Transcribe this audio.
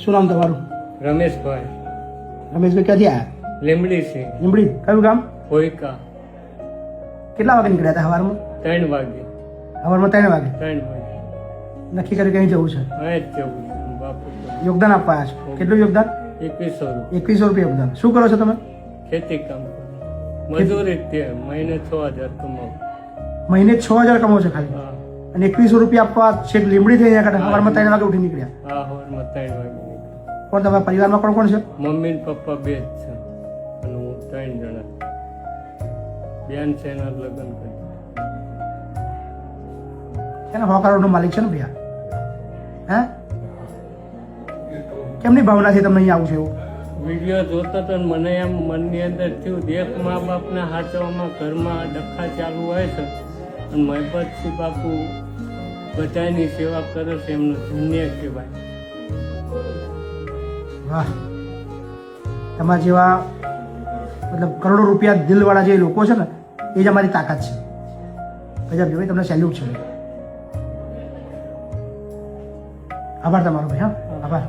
શું નામ તમારું? રમેશભાઈ. રમેશભાઈ ક્યાંથી આવ્યા? લીંબડી છે. લીંબડી કયું ગામ? હોયકા. કેટલા વાગે નીકળ્યા હતા સવારમાં? 3 વાગે. સવારમાં 3 વાગે 3 વાગે. નક્કી કરી કहीं જવું છે? અહીં જ જવું છે. બાપુ યોગદાન આપવા આવ્યા છો? કેટલું યોગદાન? 2100 2100 રૂપિયા યોગદાન. શું કરો છો તમે? ખેતી કામ કરું. મજૂરી તે મહિને 6000 કમાવું. મહિને 6000 કમાવો છો ખાલી? હા અને 2100 રૂપિયા આપવા છેક લીંબડી થઈ ગયા? સવારમાં 3 વાગે ઉઠી નીકળ્યા? હા સવારમાં 3 વાગે નીકળ્યા. કોણ તમારા પરિવારમાં કોણ કોણ છે? મમ્મી ને પપ્પા 2 જ છે અને હું 3 જણા. બેન છે એના લગ્ન કર્યા. એના 100 કરોડનો માલિક છે ને ભૈયા? હે કેમની ભાવનાથી તમને અહીંયા આવું છે એવું? વિડીયો જોતો તો મને એમ મનની અંદર થયું દેખ મા બાપના હાચવામાં ઘરમાં ડખા ચાલુ હોય છે અને મહેબતસિંહ બાપુ બધાની સેવા કરે છે એમનું ધન્ય કહેવાય. વાહ, તમારા જેવા મતલબ કરોડો રૂપિયા દિલવાળા જે લોકો છે ને એ જ અમારી તાકાત છે. ગજબ ભાઈ, તમને સેલ્યુટ છે. આભાર તમારો ભાઈ. હા આભાર.